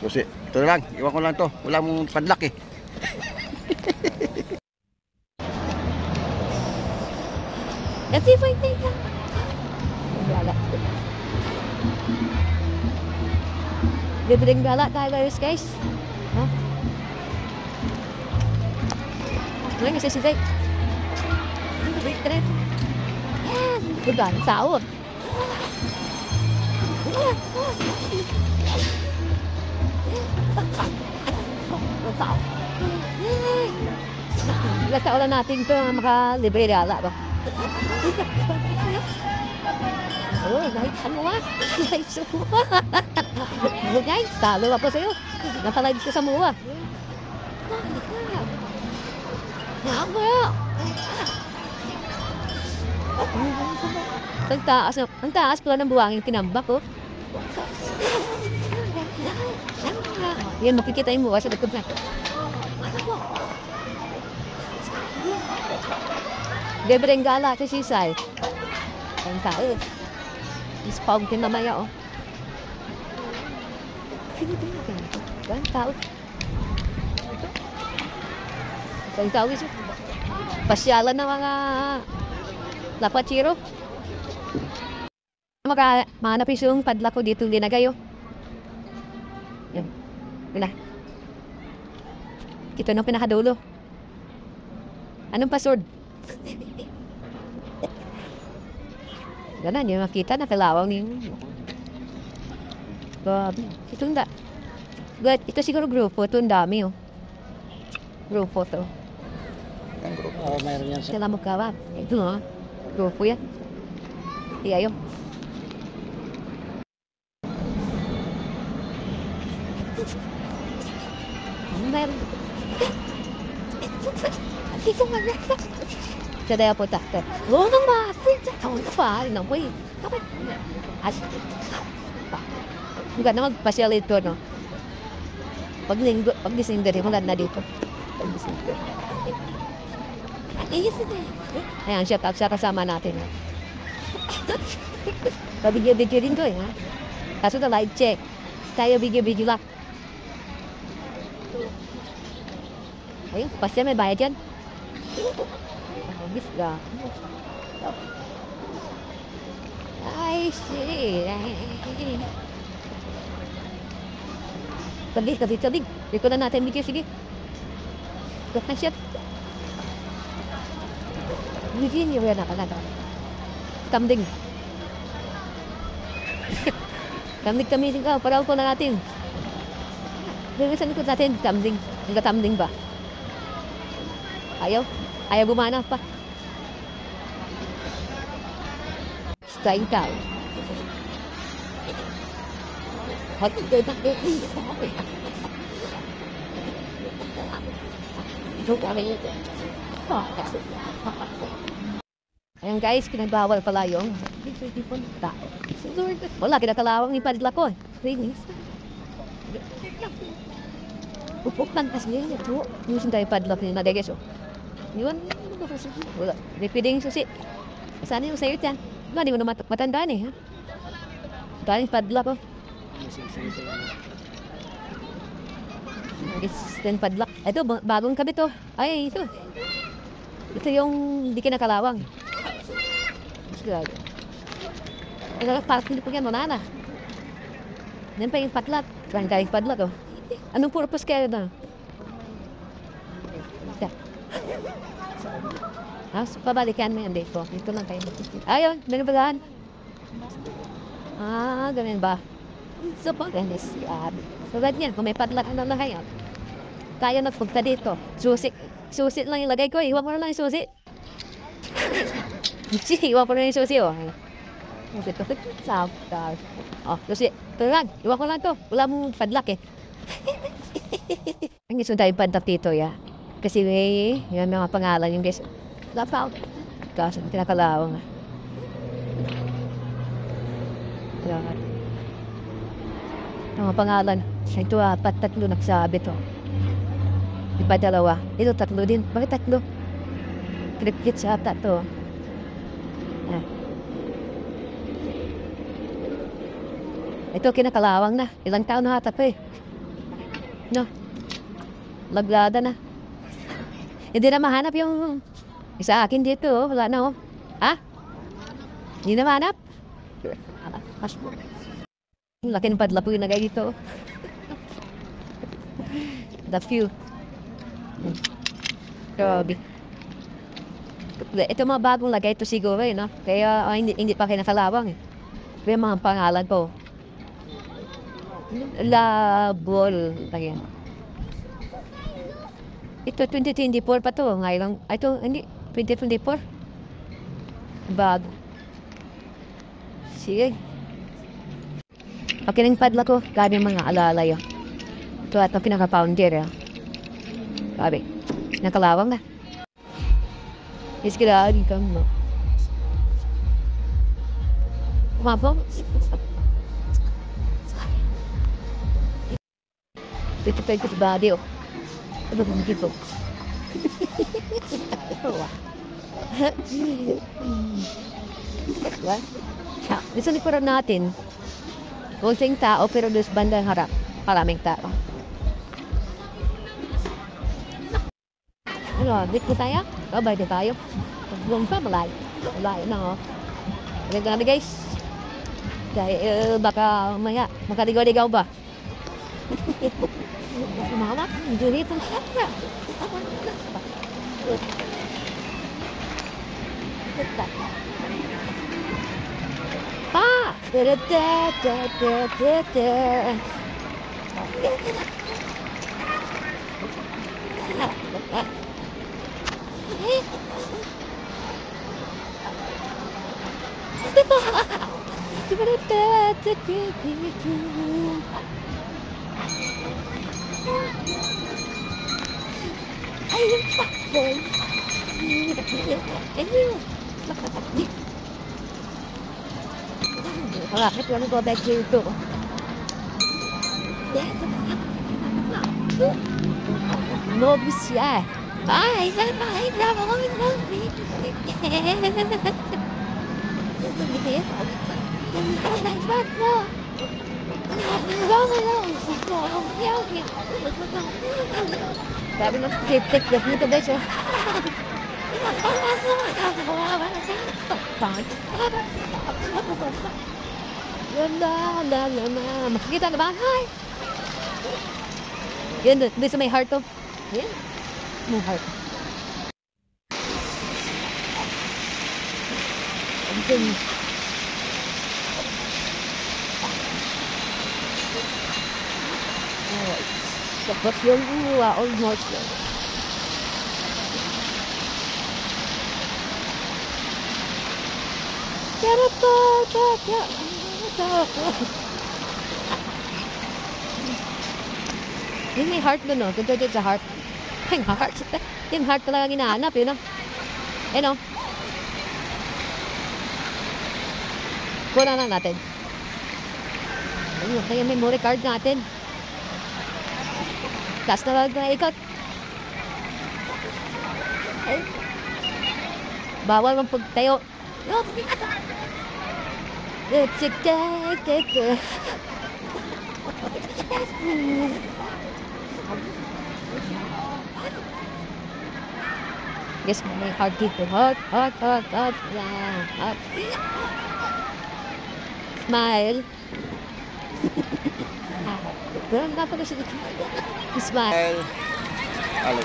susi. Ito lang, iwan ko lang to. Wala mong padlock eh. Kasi fine na yan. Gala. Libreng gala tayo guys. Ha? Ano yung isa si Zay? Wait, tren. Yan. Bukan, sao. Sao. Nagkaulan natin ito makalibre gala ba? Oh, nice semua. Nice semua. Guys, talo ako sa'yo. Napalive ko sa mua. Ang taas pala ng buwangin kinambak ko. Yan, makikita yung mua sa likod na. Libreng gala sa sisay. Ang tao. Spawn din mamaya, oh. Ang tao. Ito. Ang tao ito. Pasyalan ng mga lapachiro. Manapis yung padlock ko dito linagay, oh. Yan. Wala. Ito na pinakadulo. Anong password? Ganon, yung makita na kalawang niyo. Grabe. Ito hindi. Ito siguro grupo. Ito ang dami, oh. Grupo to. Ang grupo. Oo, mayroon yan. Sila mo kawan. Ito, oh. Grupo yan. Iya, yun. Mayroon. Dito nga na. Saya po takter. Oh, nang mati. Taon pa. Nang po eh. As. Huwag na magpasyal ito, no? Pag December, wala na dito. Pag December. Ayan, shout out sa kasama natin. Pabigyo-bigyo rin ko, eh. Ha? Kaso na live check. Tayo bigyo-bigyo lang. Ayun, pasya may bayad yan. Bisga. I see. Tabi. Iko na natin bigyan, sige. Got na shit. Bigyan niyo yan na. Tamding. Tamding kami ikaw. Paraw ko na natin. Gagasan ko natin. Tamding. Nagkatamding ba? Ayaw gumana pa. Staying tao. Ayan guys, kinagbawal pala yung tao. Wala, kinakalawang ni padla ko. Rinis. Upukan kasi yun ito. Yung tayo padla ni Nadeges. Yun. Wala. Hindi pwedeng susi. Sana yung sayo dyan. Hindi mo na matandaan eh. Dahil padla ko. Then padlock. Ito, bagong kabit to. Ay, ito. Ito yung hindi kinakalawang. Parang hindi po yan, manana. Yan pa yung padlock. Trying tayong padlock, oh. Anong purpose kaya na? Pabalikan mo yan dito. Ito lang tayo. Ayun, nanabalaan. Ganun ba? So, pag-anis. So, ganyan. Kung may padlock na lang kaya nagpunta dito. Susi lang ilagay ko. Iwan mo na lang yung susi. Iwan ko na yung susi, oh. Susi. Ito lang. Iwan ko lang to. Wala mong padlock, eh. Ang gusto tayo padlock dito, ya. Kasi, yan mga pangalan yung guys. Lapaw. Kaso, kinakalawang, Lahat. Mga pangalan. Ito, 4, 3 nagsabi to. Iba 2. Ito 3 din. Bakit 3? Kripkit sa ata to. Ito kinakalawang na. Ilang taon na ata pa eh. No, laglada na. Hindi na mahanap yung isa akin dito, oh. Wala na, oh. Ha? Hindi na mahanap? Ang laki ng padla po yung nagay dito, oh. The few. Grabe. Ito mga bagong lagay ito siguro, eh, no? Kaya hindi pa kinakalawang, eh. Kaya mga pangalan po. La Bol. Ayan. Ito, 2024 pa to. Ngayon, ito, hindi, 2024. Bago. Sige. Okay ng padla ko. Gabi mga alaala yun. Ito at ang pinaka-founder, eh. Gabi. Nakalawang na. Iskilari ka mo. Kumapong. Ito pa yung body, oh. Ano bang dito? Diba? Dito likuran natin. Konting tao, pero doon sa bandang harap. Maraming tao. Ano, dito tayo? Babay na tayo. Pagbuong pa, malayo. Malayo na, oh. Ganito na, guys. Dahil baka maya, makaligaw-ligaw ba? Mama, dito na siya. Pa! Bakit wanna go back here too? No, siya. Ay, sabi mo, tip-tip dito guys, oh. Makikita na ba? Hi! Yan, doon sa may heart, oh. Yan. May heart. Ang tapos yung almost yun. Yung may heart doon, no? Doon sa heart. Yung heart. Yung heart talaga ginahanap, yun, no? Eh, no? Kuha na natin. Ayun, kaya memory card natin. Last na ikot. Ay. Bawal mong pagtayo. Yes, may heart dito. Heart. Yeah, heart. Smile. Pero napag siya dito. Smile. Hello.